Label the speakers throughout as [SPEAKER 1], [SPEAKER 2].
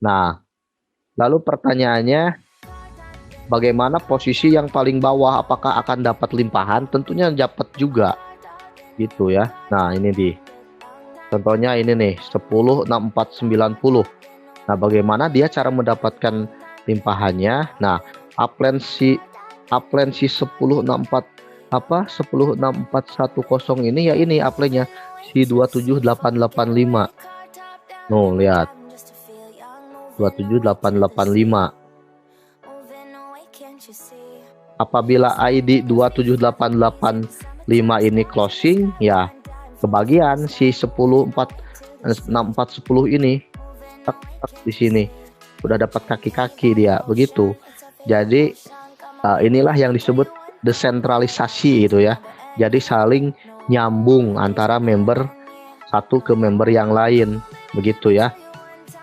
[SPEAKER 1] Nah, lalu pertanyaannya, bagaimana posisi yang paling bawah? Apakah akan dapat limpahan? Tentunya dapat juga, gitu ya. Nah, ini contohnya ini nih, 10, 64, 90. Nah, bagaimana dia cara mendapatkan limpahannya? Nah, upline si 1064 10410 ini ya, ini upline-nya si 27885. Lihat, 27885. Apabila ID 27885 ini closing, ya kebagian si 6410 ini di sini udah dapat kaki-kaki dia, begitu. Jadi inilah yang disebut desentralisasi gitu ya. Jadi saling nyambung antara member satu ke member yang lain, begitu ya.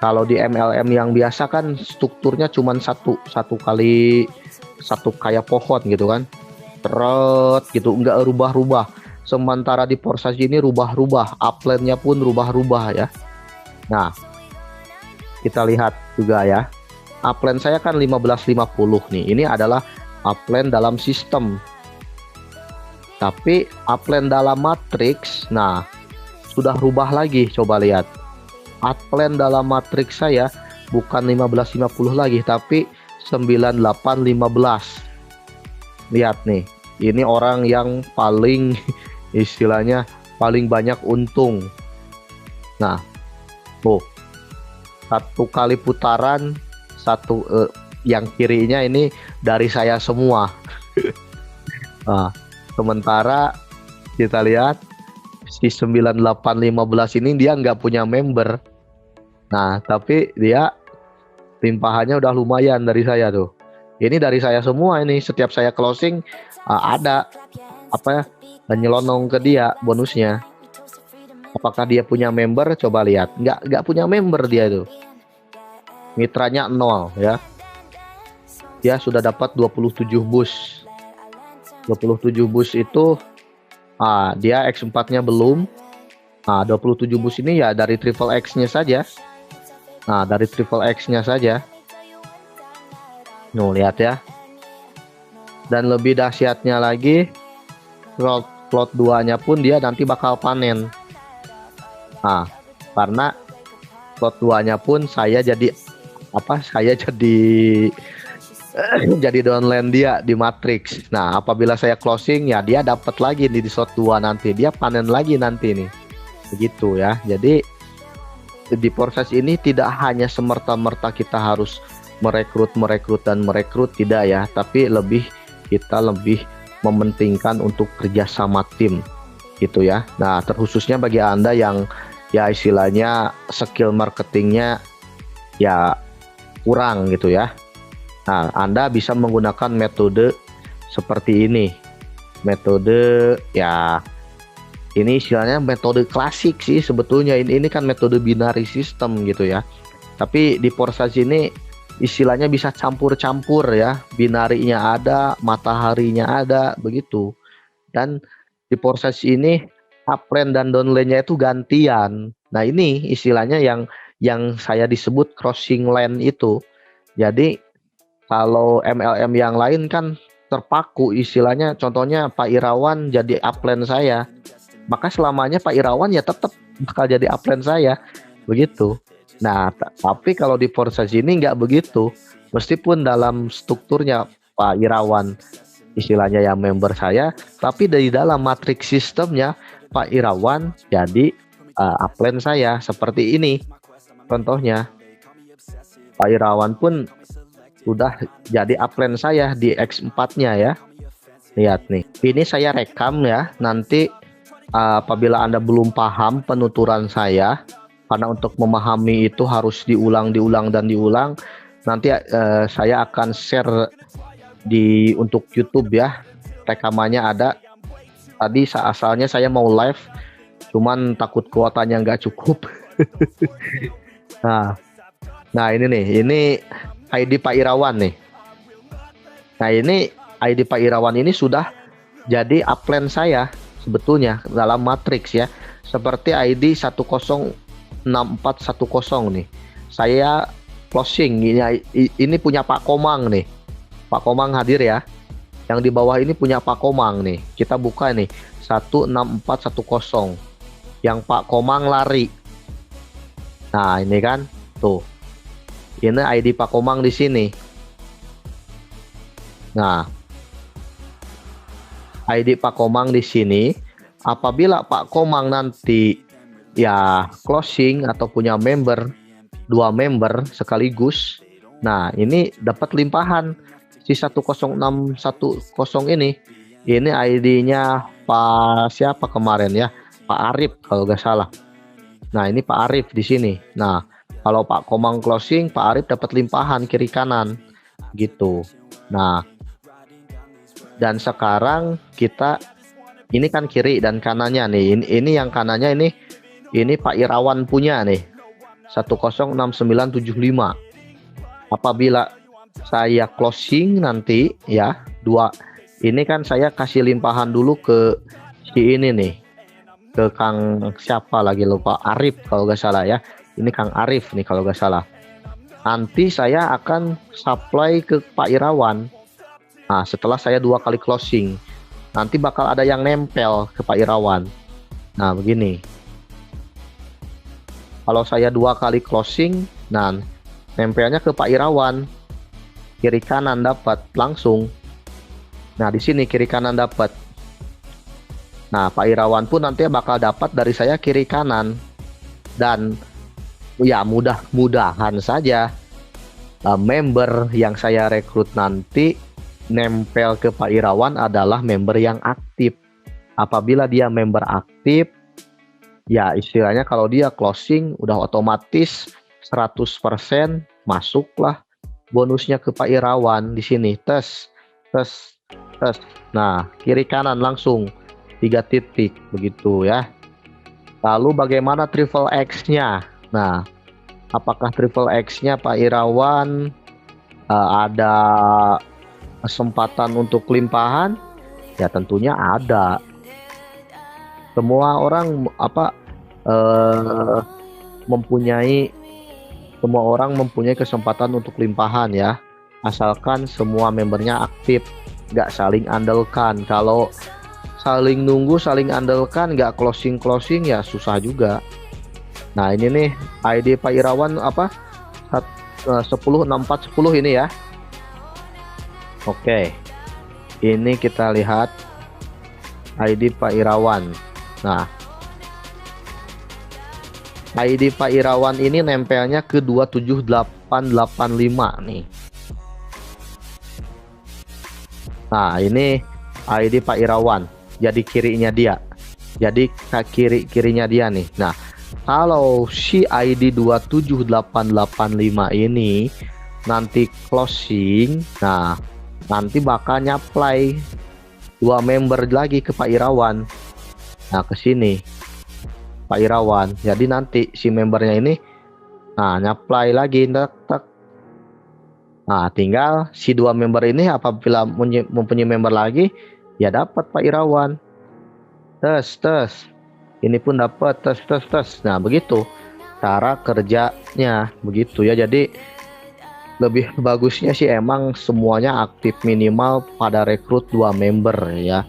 [SPEAKER 1] Kalau di MLM yang biasa kan strukturnya cuma satu kayak pohon gitu kan, terus gitu, nggak rubah-rubah. Sementara di Forsage ini rubah-rubah, upline-nya pun rubah-rubah ya. Nah, kita lihat juga ya, upline saya kan 1550 nih. Ini adalah upline dalam sistem. Tapi upline dalam matriks, nah sudah rubah lagi. Coba lihat, upline dalam matriks saya bukan 1550 lagi, tapi 9815. Lihat nih, ini orang yang paling istilahnya paling banyak untung. Nah, satu kali putaran yang kirinya ini dari saya semua. Nah, sementara kita lihat si 9815 ini dia nggak punya member. Nah, tapi dia limpahannya udah lumayan dari saya tuh. Ini dari saya semua ini. Setiap saya closing ada nyelonong ke dia bonusnya. Apakah dia punya member? Coba lihat. Nggak punya member dia tuh. Mitranya 0 ya. Dia sudah dapat 27 bus. 27 bus itu dia X4-nya belum. 27 bus ini ya dari triple X-nya saja. Nah, dari triple X-nya saja. Lihat ya. Dan lebih dahsyatnya lagi, plot 2-nya pun dia nanti bakal panen. Karena plot 2-nya pun saya jadi jadi downline dia di matrix. Nah, apabila saya closing ya dia dapat lagi di slot 2 nanti. Dia panen lagi nanti nih. Begitu ya. Jadi di Forsage ini tidak hanya semerta-merta kita harus merekrut, tidak ya, tapi kita lebih mementingkan untuk kerjasama tim gitu ya. Nah, terkhususnya bagi Anda yang ya istilahnya skill marketingnya ya kurang gitu ya. Nah, Anda bisa menggunakan metode seperti ini. Metode ya, ini istilahnya metode klasik sih sebetulnya. Ini kan metode binary system gitu ya. Tapi di Forsage ini istilahnya bisa campur-campur ya. Binarinya ada, mataharinya ada, begitu. Dan di Forsage ini upline dan downline-nya itu gantian. Nah, ini istilahnya yang saya disebut crossing line itu. Jadi kalau MLM yang lain kan terpaku istilahnya. Contohnya Pak Irawan jadi upline saya, maka selamanya Pak Irawan ya tetap bakal jadi upline saya, begitu. Nah, tapi kalau di Forsage ini nggak begitu. Meskipun dalam strukturnya Pak Irawan istilahnya yang member saya, tapi dari dalam matriks sistemnya Pak Irawan jadi upline saya. Seperti ini contohnya. Pak Irawan pun udah jadi upline saya di X4-nya ya. Lihat nih. Ini saya rekam ya. Nanti apabila Anda belum paham penuturan saya, karena untuk memahami itu harus diulang. Nanti saya akan share untuk YouTube ya. Rekamannya ada. Tadi asalnya saya mau live, cuman takut kuotanya nggak cukup. Nah ini nih, ini ID Pak Irawan nih. Nah ini ID Pak Irawan ini sudah jadi upline saya sebetulnya dalam matriks ya. Seperti ID 106410 nih. Saya closing ini punya Pak Komang nih. Pak Komang hadir ya. Yang di bawah ini punya Pak Komang nih. Kita buka nih 16410. Yang Pak Komang lari. Nah, ini kan tuh. Ini ID Pak Komang di sini. Nah, ID Pak Komang di sini. Apabila Pak Komang nanti ya closing atau punya member, 2 member sekaligus. Nah, ini dapat limpahan si 10610 ini. Ini ID-nya Pak siapa kemarin ya? Pak Arif kalau nggak salah. Nah, ini Pak Arif di sini. Nah, kalau Pak Komang closing, Pak Arif dapat limpahan kiri kanan gitu. Nah, dan sekarang kita ini kan kiri dan kanannya nih. Ini yang kanannya ini Pak Irawan punya nih. 106975. Apabila saya closing nanti ya, 2 ini kan saya kasih limpahan dulu ke si ini nih. Ke Kang siapa lagi lupa, Arif kalau nggak salah ya. Ini Kang Arif nih kalau nggak salah. Nanti saya akan supply ke Pak Irawan. Nah, setelah saya 2 kali closing, nanti bakal ada yang nempel ke Pak Irawan. Nah, begini. Kalau saya 2 kali closing, nah nempelnya ke Pak Irawan. Kiri kanan dapat langsung. Nah, di sini kiri kanan dapat. Nah, Pak Irawan pun nanti bakal dapat dari saya kiri kanan. Dan ya mudah-mudahan saja member yang saya rekrut nanti nempel ke Pak Irawan adalah member yang aktif. Apabila dia member aktif, ya istilahnya kalau dia closing udah otomatis 100% masuklah bonusnya ke Pak Irawan di sini. Tes. Nah, kiri kanan langsung 3 titik begitu ya. Lalu bagaimana triple X-nya? Nah, apakah triple X-nya Pak Irawan ada kesempatan untuk limpahan? Ya tentunya ada. Semua orang semua orang mempunyai kesempatan untuk limpahan ya, asalkan semua membernya aktif, nggak saling andalkan. Kalau saling nunggu, saling andalkan, nggak closing ya susah juga. Nah, ini nih ID Pak Irawan 106410 ini ya. Oke, ini kita lihat ID Pak Irawan. Nah, ID Pak Irawan ini nempelnya ke 27885 nih. Nah, ini ID Pak Irawan. Jadi kirinya dia. Jadi kirinya dia nih. Nah, kalau si ID 27885 ini nanti closing, nah nanti bakal nyaplay 2 member lagi ke Pak Irawan. Nah, ke sini Pak Irawan. Jadi nanti si membernya ini nyaplay lagi tak. Nah, tinggal si 2 member ini apabila mempunyai member lagi ya dapat Pak Irawan. Tes. Ini pun dapat tes. Nah, begitu cara kerjanya begitu ya. Jadi lebih bagusnya sih emang semuanya aktif minimal pada rekrut 2 member ya.